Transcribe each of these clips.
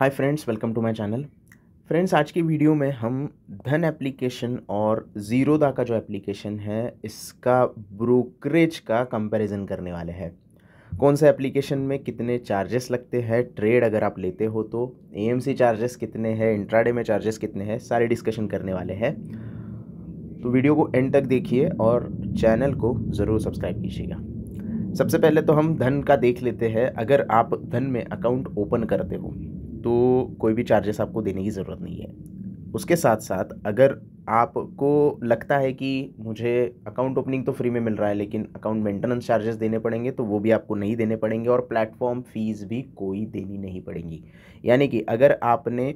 Hi friends, welcome to my channel. Friends, आज की video में हम धन एप्लीकेशन और ज़ीरोधा का जो एप्लीकेशन है इसका ब्रोकरेज का कंपैरिजन करने वाले हैं। कौन सा एप्लीकेशन में कितने चार्जेस लगते हैं, ट्रेड अगर आप लेते हो तो एएमसी चार्जेस कितने हैं, इंट्राडे में चार्जेस कितने हैं, सारे डिस्कशन करने वाले हैं। तो वीडियो को एंड तक देखिए और चैनल को ज़रूर सब्सक्राइब कीजिएगा। सबसे पहले तो हम धन का देख लेते हैं। अगर आप धन में अकाउंट ओपन करते हो तो कोई भी चार्जेस आपको देने की ज़रूरत नहीं है। उसके साथ साथ अगर आपको लगता है कि मुझे अकाउंट ओपनिंग तो फ्री में मिल रहा है लेकिन अकाउंट मेंटेनेंस चार्जेस देने पड़ेंगे, तो वो भी आपको नहीं देने पड़ेंगे और प्लेटफॉर्म फीस भी कोई देनी नहीं पड़ेंगी। यानी कि अगर आपने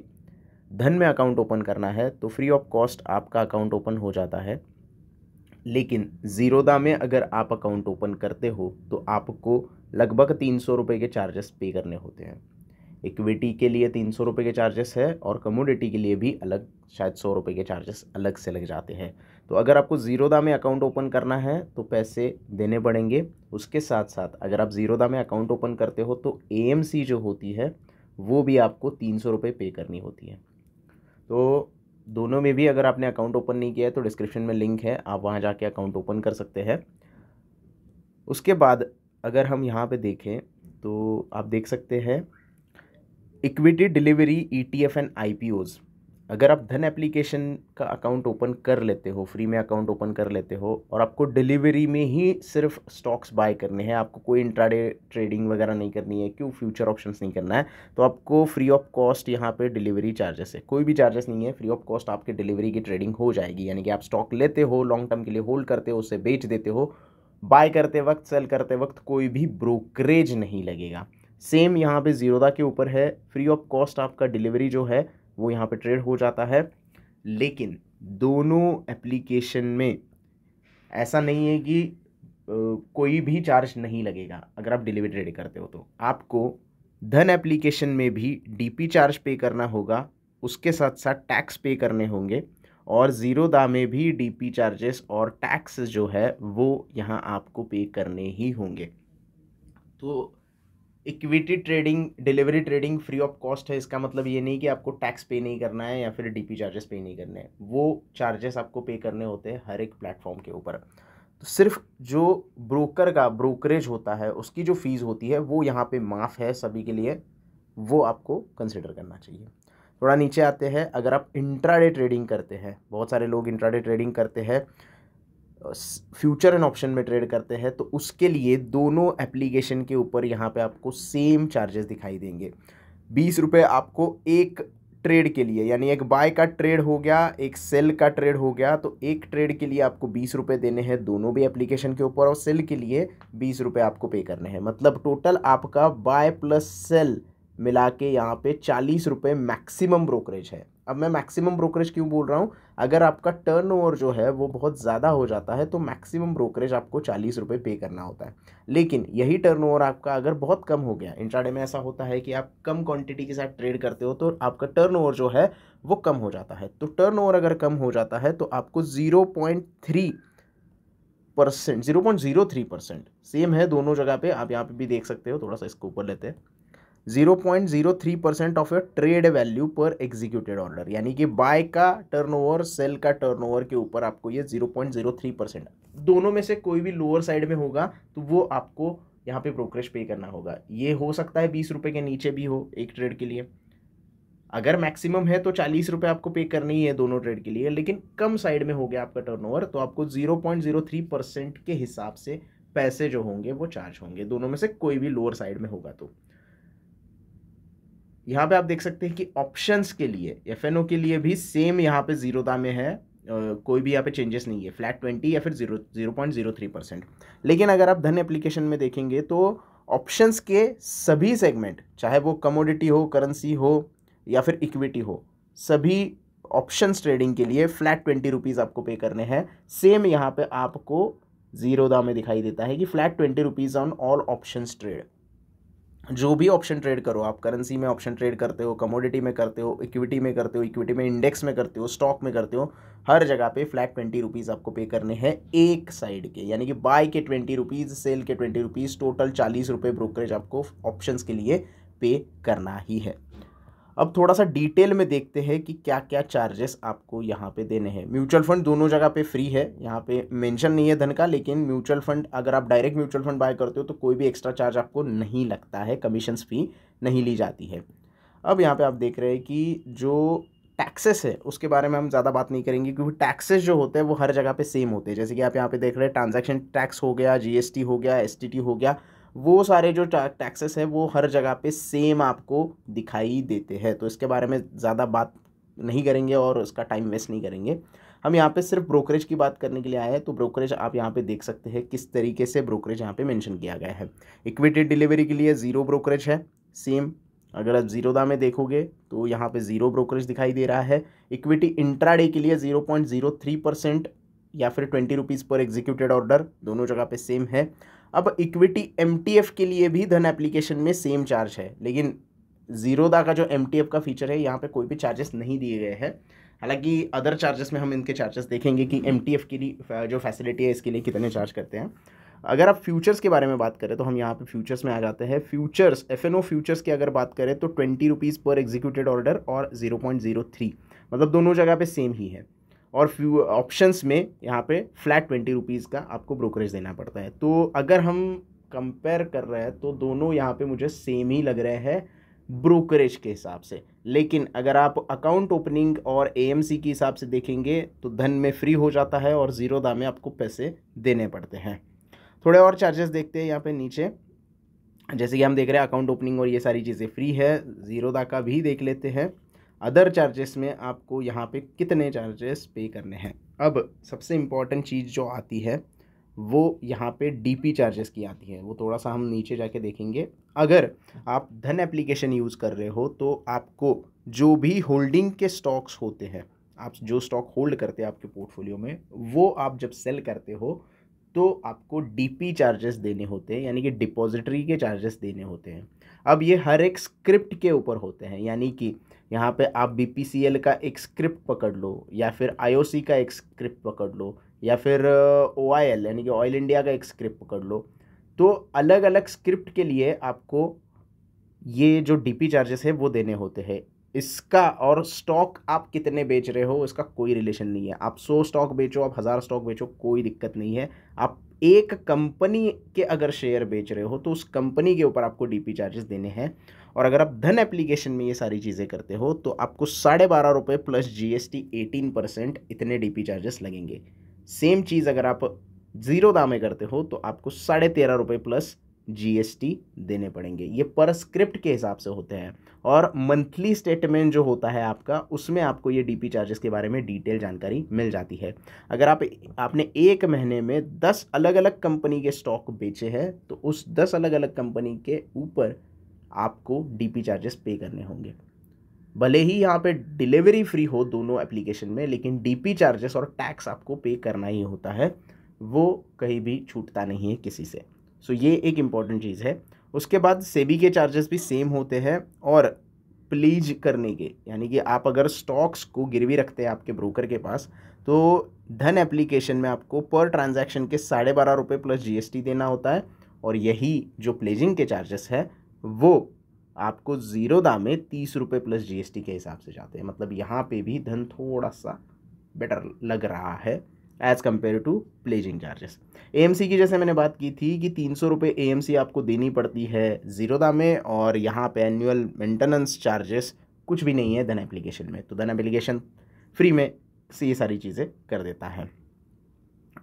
धन में अकाउंट ओपन करना है तो फ्री ऑफ कॉस्ट आपका अकाउंट ओपन हो जाता है। लेकिन ज़ीरोधा में अगर आप अकाउंट ओपन करते हो तो आपको लगभग 300 रुपये के चार्जेस पे करने होते हैं। इक्विटी के लिए 300 रुपये के चार्जेस है और कमोडिटी के लिए भी अलग शायद 100 रुपये के चार्जेस अलग से लग जाते हैं। तो अगर आपको ज़ीरोधा में अकाउंट ओपन करना है तो पैसे देने पड़ेंगे। उसके साथ साथ अगर आप ज़ीरोधा में अकाउंट ओपन करते हो तो एएमसी जो होती है वो भी आपको 300 रुपये पे करनी होती है। तो दोनों में भी अगर आपने अकाउंट ओपन नहीं किया है तो डिस्क्रिप्शन में लिंक है, आप वहाँ जाके अकाउंट ओपन कर सकते हैं। उसके बाद अगर हम यहाँ पे देखें तो आप देख सकते हैं equity delivery ETF and IPOs. अगर आप धन एप्लीकेशन का अकाउंट ओपन कर लेते हो, फ्री में अकाउंट ओपन कर लेते हो और आपको डिलीवरी में ही सिर्फ स्टॉक्स बाय करने हैं, आपको कोई इंट्राडे ट्रेडिंग वगैरह नहीं करनी है, क्यों फ्यूचर ऑप्शंस नहीं करना है, तो आपको फ्री ऑफ कॉस्ट यहाँ पे डिलीवरी चार्जेस है, कोई भी चार्जेस नहीं है, फ्री ऑफ कॉस्ट आपके डिलीवरी की ट्रेडिंग हो जाएगी। यानी कि आप स्टॉक लेते हो, लॉन्ग टर्म के लिए होल्ड करते हो, उसे बेच देते हो, बाय करते वक्त सेल करते वक्त कोई भी ब्रोकरेज नहीं लगेगा। सेम यहाँ पे ज़ीरोधा के ऊपर है, फ्री ऑफ कॉस्ट आपका डिलीवरी जो है वो यहाँ पे ट्रेड हो जाता है। लेकिन दोनों एप्लीकेशन में ऐसा नहीं है कि कोई भी चार्ज नहीं लगेगा। अगर आप डिलीवरी ट्रेड करते हो तो आपको धन एप्लीकेशन में भी डीपी चार्ज पे करना होगा, उसके साथ साथ टैक्स पे करने होंगे, और ज़ीरोधा में भी डीपी चार्जेस और टैक्स जो है वो यहाँ आपको पे करने ही होंगे। तो equity trading delivery trading free of cost है, इसका मतलब ये नहीं कि आपको टैक्स पे नहीं करना है या फिर डीपी चार्जेस पे नहीं करने हैं। वो चार्जेस आपको पे करने होते हैं हर एक प्लेटफॉर्म के ऊपर। तो सिर्फ जो ब्रोकर का ब्रोकरेज होता है उसकी जो फीस होती है वो यहाँ पे माफ़ है सभी के लिए, वो आपको कंसिडर करना चाहिए। थोड़ा नीचे आते हैं। अगर आप इंट्राडे ट्रेडिंग करते हैं, बहुत सारे लोग इंट्राडे ट्रेडिंग करते हैं, फ्यूचर एंड ऑप्शन में ट्रेड करते हैं, तो उसके लिए दोनों एप्लीकेशन के ऊपर यहाँ पे आपको सेम चार्जेस दिखाई देंगे। 20 रुपये आपको एक ट्रेड के लिए, यानी एक बाय का ट्रेड हो गया, एक सेल का ट्रेड हो गया, तो एक ट्रेड के लिए आपको 20 रुपये देने हैं दोनों भी एप्लीकेशन के ऊपर, और सेल के लिए 20 रुपये आपको पे करने हैं। मतलब टोटल आपका बाय प्लस सेल मिला के यहाँ पे 40 रुपये मैक्सिमम ब्रोकरेज है। अब मैं मैक्सिमम ब्रोकरेज क्यों बोल रहा हूँ, अगर आपका टर्नओवर जो है वो बहुत ज़्यादा हो जाता है तो मैक्सिमम ब्रोकरेज आपको 40 रुपये पे करना होता है। लेकिन यही टर्नओवर आपका अगर बहुत कम हो गया, इंट्राडे में ऐसा होता है कि आप कम क्वांटिटी के साथ ट्रेड करते हो तो आपका टर्नओवर जो है वो कम हो जाता है। तो टर्नओवर अगर कम हो जाता है तो आपको 0.03% सेम है दोनों जगह पे, आप यहाँ पे भी देख सकते हो। थोड़ा सा इसको ऊपर लेते हैं। 0.03% ऑफ योर ट्रेड वैल्यू पर एग्जीक्यूटेड ऑर्डर, यानी कि बाय का टर्नओवर सेल का टर्नओवर के ऊपर आपको ये 0.03%, दोनों में से कोई भी लोअर साइड में होगा तो वो आपको यहाँ पे ब्रोकरेज पे करना होगा। ये हो सकता है 20 रुपये के नीचे भी हो एक ट्रेड के लिए। अगर मैक्सिमम है तो 40 रुपये आपको पे करनी ही है दोनों ट्रेड के लिए, लेकिन कम साइड में हो गया आपका टर्नओवर तो आपको 0.03% के हिसाब से पैसे जो होंगे वो चार्ज होंगे, दोनों में से कोई भी लोअर साइड में होगा। तो यहाँ पे आप देख सकते हैं कि ऑप्शंस के लिए, एफएनओ के लिए भी सेम यहाँ पे ज़ीरोधा में है, कोई भी यहाँ पे चेंजेस नहीं है, फ्लैट 20 या फिर 0.03%। लेकिन अगर आप धन एप्लीकेशन में देखेंगे तो ऑप्शंस के सभी सेगमेंट, चाहे वो कमोडिटी हो, करेंसी हो या फिर इक्विटी हो, सभी ऑप्शंस ट्रेडिंग के लिए फ्लैट 20 रुपीज़ आपको पे करने हैं। सेम यहाँ पे आपको ज़ीरोधा में दिखाई देता है कि flat 20 rupees on all options trade. जो भी ऑप्शन ट्रेड करो, आप करेंसी में ऑप्शन ट्रेड करते हो, कमोडिटी में करते हो, इक्विटी में करते हो, इक्विटी में इंडेक्स में करते हो, स्टॉक में करते हो, हर जगह पे फ्लैट 20 रुपीज़ आपको पे करने हैं एक साइड के, यानी कि बाय के 20 रुपीज़, सेल के 20 रुपीज़, टोटल 40 रुपये ब्रोकरेज आपको ऑप्शंस के लिए पे करना ही है। अब थोड़ा सा डिटेल में देखते हैं कि क्या क्या चार्जेस आपको यहाँ पे देने हैं। म्यूचुअल फंड दोनों जगह पे फ्री है, यहाँ पे मेंशन नहीं है धन का, लेकिन म्यूचुअल फंड अगर आप डायरेक्ट म्यूचुअल फंड बाय करते हो तो कोई भी एक्स्ट्रा चार्ज आपको नहीं लगता है, कमीशंस फी नहीं ली जाती है। अब यहाँ पे आप देख रहे हैं कि जो टैक्सेस है उसके बारे में हम ज़्यादा बात नहीं करेंगे, क्योंकि टैक्सेस जो होते हैं वो हर जगह पे सेम होते हैं। जैसे कि आप यहाँ पे देख रहे हैं ट्रांजैक्शन टैक्स हो गया, जीएसटी हो गया, एसटीटी हो गया, वो सारे जो टैक्सेस है वो हर जगह पे सेम आपको दिखाई देते हैं। तो इसके बारे में ज़्यादा बात नहीं करेंगे और उसका टाइम वेस्ट नहीं करेंगे। हम यहाँ पे सिर्फ ब्रोकरेज की बात करने के लिए आए हैं। तो ब्रोकरेज आप यहाँ पे देख सकते हैं किस तरीके से ब्रोकरेज यहाँ पे मेंशन किया गया है। इक्विटी डिलीवरी के लिए ज़ीरो ब्रोकरेज है सेम। अगर आप ज़ीरोदा में देखोगे तो यहाँ पे ज़ीरो ब्रोकरेज दिखाई दे रहा है। इक्विटी इंट्राडे के लिए 0.03% या फिर 20 रुपीज़ पर एग्जीक्यूटेड ऑर्डर, दोनों जगह पे सेम है। अब इक्विटी एमटीएफ के लिए भी धन एप्लीकेशन में सेम चार्ज है, लेकिन ज़ीरोदा का जो एमटीएफ का फीचर है यहाँ पे कोई भी चार्जेस नहीं दिए गए हैं। हालांकि अदर चार्जेस में हम इनके चार्जेस देखेंगे कि एमटीएफ की जो फैसिलिटी है इसके लिए कितने चार्ज करते हैं। अगर आप फ्यूचर्स के बारे में बात करें तो हम यहाँ पे फ्यूचर्स में आ जाते हैं। फ्यूचर्स एफएनओ फ्यूचर्स की अगर बात करें तो 20 रुपीज़ पर एग्जीक्यूटेड ऑर्डर और 0.03, मतलब दोनों जगह पे सेम ही है। और फ्यू ऑप्शंस में यहाँ पे फ्लैट 20 रुपीज़ का आपको ब्रोकरेज देना पड़ता है। तो अगर हम कंपेयर कर रहे हैं तो दोनों यहाँ पे मुझे सेम ही लग रहे हैं ब्रोकरेज के हिसाब से। लेकिन अगर आप अकाउंट ओपनिंग और एएमसी के हिसाब से देखेंगे तो धन में फ्री हो जाता है और ज़ीरोदा में आपको पैसे देने पड़ते हैं। थोड़े और चार्जेस देखते हैं यहाँ पे नीचे। जैसे कि हम देख रहे हैं अकाउंट ओपनिंग और ये सारी चीज़ें फ्री है। ज़ीरोदा का भी देख लेते हैं। अदर चार्जेस में आपको यहाँ पे कितने चार्जेस पे करने हैं। अब सबसे इम्पॉर्टेंट चीज़ जो आती है वो यहाँ पे डीपी चार्जेस की आती है। वो थोड़ा सा हम नीचे जाके देखेंगे। अगर आप धन एप्लीकेशन यूज़ कर रहे हो तो आपको जो भी होल्डिंग के स्टॉक्स होते हैं, आप जो स्टॉक होल्ड करते हैं आपके पोर्टफोलियो में, वो आप जब सेल करते हो तो आपको डीपी चार्जेस देने होते हैं, यानी कि डिपॉजिटरी के चार्जेस देने होते हैं। अब ये हर एक स्क्रिप्ट के ऊपर होते हैं, यानी कि यहाँ पे आप बीपीसीएल का एक स्क्रिप्ट पकड़ लो या फिर आईओसी का एक स्क्रिप्ट पकड़ लो या फिर ओआईएल यानी कि ऑयल इंडिया का एक स्क्रिप्ट पकड़ लो। तो अलग अलग स्क्रिप्ट के लिए आपको ये जो डीपी चार्जेस है वो देने होते हैं। इसका और स्टॉक आप कितने बेच रहे हो इसका कोई रिलेशन नहीं है। आप 100 स्टॉक बेचो, आप 1000 स्टॉक बेचो, कोई दिक्कत नहीं है। आप एक कंपनी के अगर शेयर बेच रहे हो तो उस कंपनी के ऊपर आपको डीपी चार्जेस देने हैं। और अगर आप धन एप्लीकेशन में ये सारी चीज़ें करते हो तो आपको 12.5 रुपये प्लस जीएसटी 18% इतने डीपी चार्जेस लगेंगे। सेम चीज़ अगर आप ज़ीरोदा में करते हो तो आपको 13.5 रुपये प्लस जीएसटी देने पड़ेंगे। ये पर स्क्रिप्ट के हिसाब से होते हैं। और मंथली स्टेटमेंट जो होता है आपका, उसमें आपको ये डीपी चार्जेस के बारे में डिटेल जानकारी मिल जाती है। अगर आपने एक महीने में 10 अलग अलग कंपनी के स्टॉक बेचे हैं तो उस 10 अलग अलग कंपनी के ऊपर आपको डीपी चार्जेस पे करने होंगे। भले ही यहाँ पे डिलीवरी फ्री हो दोनों एप्लीकेशन में, लेकिन डीपी चार्जेस और टैक्स आपको पे करना ही होता है, वो कहीं भी छूटता नहीं है किसी से। सो ये एक इम्पॉर्टेंट चीज़ है। उसके बाद सेबी के चार्जेस भी सेम होते हैं। और प्लीज करने के, यानी कि आप अगर स्टॉक्स को गिरवी रखते हैं आपके ब्रोकर के पास, तो धन एप्लीकेशन में आपको पर ट्रांजैक्शन के 12.5 रुपये प्लस जीएसटी देना होता है। और यही जो प्लेजिंग के चार्जेस है वो आपको ज़ीरोदा में 30 रुपये प्लस जीएसटी के हिसाब से जाते हैं। मतलब यहाँ पे भी धन थोड़ा सा बेटर लग रहा है as compared to pledging charges. AMC की जैसे मैंने बात की थी कि 300 रुपये एएमसी आपको देनी पड़ती है ज़ीरोदा में, और यहाँ पे एनुअल मेंटेनेंस चार्जेस कुछ भी नहीं है धन एप्लीकेशन में। तो धन एप्लीकेशन फ्री में से ये सारी चीज़ें कर देता है।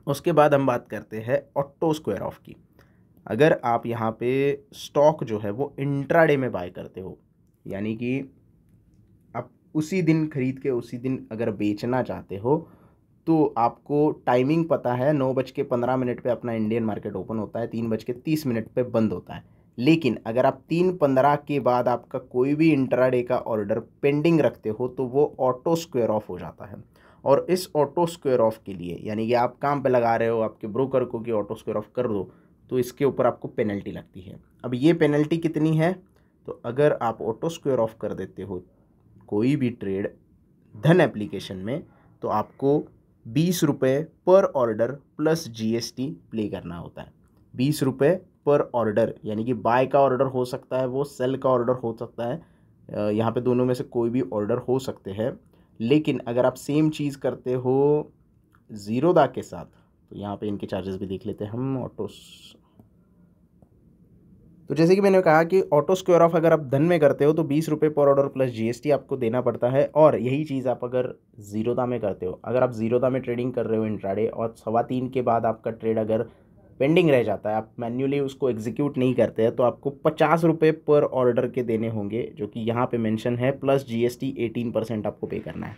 उसके बाद हम बात करते हैं ऑटो स्क्वायर ऑफ की। अगर आप यहाँ पे स्टॉक जो है वो इंट्राडे में बाय करते हो, यानी कि आप उसी दिन खरीद के उसी दिन अगर बेचना चाहते हो, तो आपको टाइमिंग पता है 9:15 पे अपना इंडियन मार्केट ओपन होता है, 3:30 पे बंद होता है। लेकिन अगर आप 3:15 के बाद आपका कोई भी इंट्राडे का ऑर्डर पेंडिंग रखते हो तो वो ऑटो स्क्वायर ऑफ हो जाता है। और इस ऑटो स्क्वायर ऑफ के लिए, यानी कि आप काम पे लगा रहे हो आपके ब्रोकर को कि ऑटो स्क्वायर ऑफ कर दो, तो इसके ऊपर आपको पेनल्टी लगती है। अब ये पेनल्टी कितनी है, तो अगर आप ऑटो स्क्वायर ऑफ कर देते हो कोई भी ट्रेड धन एप्लीकेशन में, तो आपको 20 रुपये पर ऑर्डर प्लस जीएसटी प्ले करना होता है। 20 रुपये पर ऑर्डर, यानी कि बाय का ऑर्डर हो सकता है, वो सेल का ऑर्डर हो सकता है, यहाँ पे दोनों में से कोई भी ऑर्डर हो सकते हैं। लेकिन अगर आप सेम चीज़ करते हो ज़ीरोदा के साथ तो यहाँ पे इनके चार्जेस भी देख लेते हैं हम। तो जैसे कि मैंने कहा कि ऑटो स्क्वायर ऑफ अगर आप धन में करते हो तो 20 रुपये पर ऑर्डर प्लस जीएसटी आपको देना पड़ता है। और यही चीज़ आप अगर ज़ीरोदा में करते हो, अगर आप ज़ीरोदा में ट्रेडिंग कर रहे हो इंट्राडे और 3:15 के बाद आपका ट्रेड अगर पेंडिंग रह जाता है, आप मैन्युअली उसको एग्जीक्यूट नहीं करते हैं, तो आपको 50 रुपये पर ऑर्डर के देने होंगे, जो कि यहाँ पे मेंशन है, प्लस जीएसटी 18% आपको पे करना है।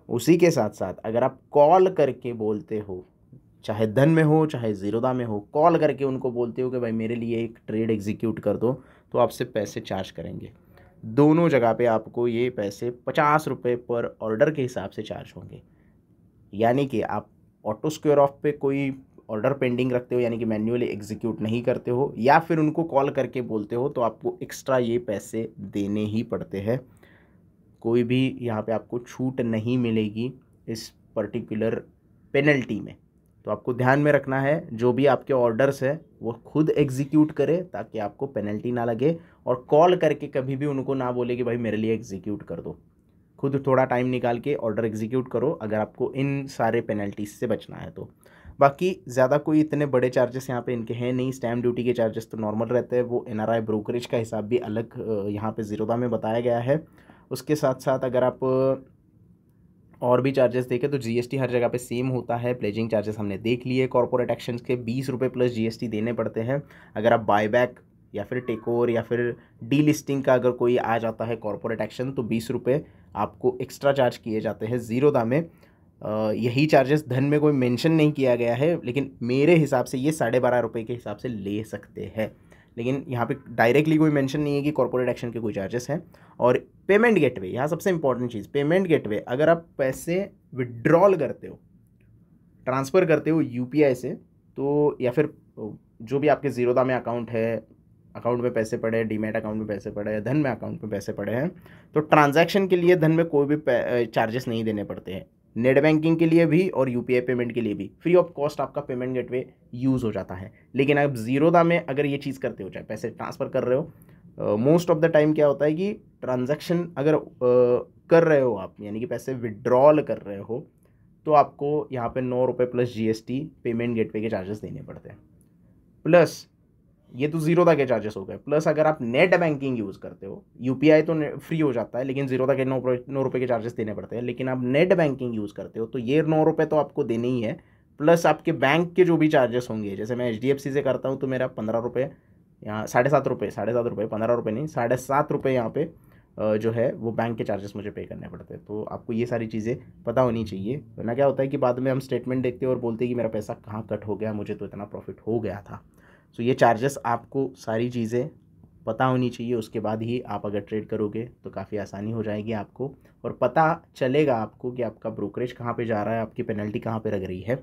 उसी के साथ साथ अगर आप कॉल करके बोलते हो, चाहे धन में हो चाहे ज़ीरोदा में हो, कॉल करके उनको बोलते हो कि भाई मेरे लिए एक ट्रेड एग्जीक्यूट कर दो, तो आपसे पैसे चार्ज करेंगे। दोनों जगह पे आपको ये पैसे 50 रुपये पर ऑर्डर के हिसाब से चार्ज होंगे। यानी कि आप ऑटो स्क्वायर ऑफ पे कोई ऑर्डर पेंडिंग रखते हो, यानी कि मैन्युअली एग्जीक्यूट नहीं करते हो, या फिर उनको कॉल करके बोलते हो, तो आपको एक्स्ट्रा ये पैसे देने ही पड़ते हैं। कोई भी यहाँ पे आपको छूट नहीं मिलेगी इस पर्टिकुलर पेनल्टी में। तो आपको ध्यान में रखना है, जो भी आपके ऑर्डर्स है वो खुद एग्जीक्यूट करे ताकि आपको पेनल्टी ना लगे, और कॉल करके कभी भी उनको ना बोले कि भाई मेरे लिए एग्जीक्यूट कर दो। खुद थोड़ा टाइम निकाल के ऑर्डर एग्जीक्यूट करो अगर आपको इन सारे पेनल्टीज से बचना है तो। बाकी ज़्यादा कोई इतने बड़े चार्जेस यहाँ पे इनके हैं नहीं। स्टैम्प ड्यूटी के चार्जेस तो नॉर्मल रहते हैं, वो एनआरआई ब्रोकरेज का हिसाब भी अलग यहाँ पे ज़ीरोदा में बताया गया है। उसके साथ साथ अगर आप और भी चार्जेस देखें तो जीएसटी हर जगह पे सेम होता है। प्लेजिंग चार्जेस हमने देख लिए। कॉर्पोरेट एक्शंस के 20 रुपये प्लस जीएसटी देने पड़ते हैं। अगर आप बायबैक या फिर टेक ओवर या फिर डी लिस्टिंग का अगर कोई आ जाता है कॉर्पोरेट एक्शन, तो 20 रुपये आपको एक्स्ट्रा चार्ज किए जाते हैं ज़ीरोदा में। यही चार्जेस धन में कोई मेंशन नहीं किया गया है, लेकिन मेरे हिसाब से ये 12.5 रुपये के हिसाब से ले सकते हैं। लेकिन यहाँ पे डायरेक्टली कोई मेंशन नहीं है कि कॉर्पोरेट एक्शन के कोई चार्जेस हैं। और पेमेंट गेटवे, यहाँ सबसे इंपॉर्टेंट चीज़, पेमेंट गेटवे, अगर आप पैसे विड्रॉल करते हो, ट्रांसफ़र करते हो यूपीआई से, तो या फिर जो भी आपके ज़ीरोदा में अकाउंट है, अकाउंट में पैसे पड़े हैं, डीमैट अकाउंट में पैसे पड़े हैं, धन में अकाउंट में पैसे पड़े हैं, तो ट्रांजैक्शन के लिए धन में कोई भी चार्जेस नहीं देने पड़ते हैं। नेट बैंकिंग के लिए भी और यूपीआई पेमेंट के लिए भी फ्री ऑफ कॉस्ट आपका पेमेंट गेटवे यूज़ हो जाता है। लेकिन आप ज़ीरोदा में अगर ये चीज़ करते हो, चाहे पैसे ट्रांसफ़र कर रहे हो, मोस्ट ऑफ द टाइम क्या होता है कि ट्रांजैक्शन अगर कर रहे हो आप, यानी कि पैसे विड्रॉल कर रहे हो, तो आपको यहाँ पे 9 रुपये प्लस जीएसटी पेमेंट गेटवे के चार्जेस देने पड़ते हैं। प्लस ये तो ज़ीरोदा के चार्जेस हो गए। प्लस अगर आप नेट बैंकिंग यूज़ करते हो, यूपीआई तो फ्री हो जाता है, लेकिन ज़ीरोदा के 9 रुपये के चार्जेस देने पड़ते हैं। लेकिन आप नेट बैंकिंग यूज़ करते हो तो ये 9 रुपये तो आपको देने ही है, प्लस आपके बैंक के जो भी चार्जेस होंगे। जैसे मैं HDFC से करता हूँ तो मेरा 15 रुपये, यहाँ 7.5 रुपये, 7.5 रुपये, 15 रुपये नहीं, 7.5 रुपये यहाँ पे जो है वो बैंक के चार्जेस मुझे पे करने पड़ते हैं। तो आपको ये सारी चीज़ें पता होनी चाहिए, वरना क्या होता है कि बाद में हम स्टेटमेंट देखते हैं और बोलते हैं कि मेरा पैसा कहाँ कट हो गया, मुझे तो इतना प्रॉफिट हो गया था। तो ये चार्जेस आपको सारी चीज़ें पता होनी चाहिए, उसके बाद ही आप अगर ट्रेड करोगे तो काफ़ी आसानी हो जाएगी आपको, और पता चलेगा आपको कि आपका ब्रोकरेज कहाँ पे जा रहा है, आपकी पेनल्टी कहाँ पे लग रही है।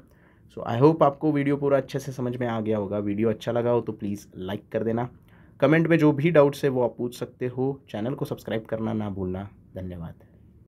सो आई होप आपको वीडियो पूरा अच्छे से समझ में आ गया होगा। वीडियो अच्छा लगा हो तो प्लीज़ लाइक कर देना। कमेंट में जो भी डाउट्स है वो आप पूछ सकते हो। चैनल को सब्सक्राइब करना ना भूलना। धन्यवाद।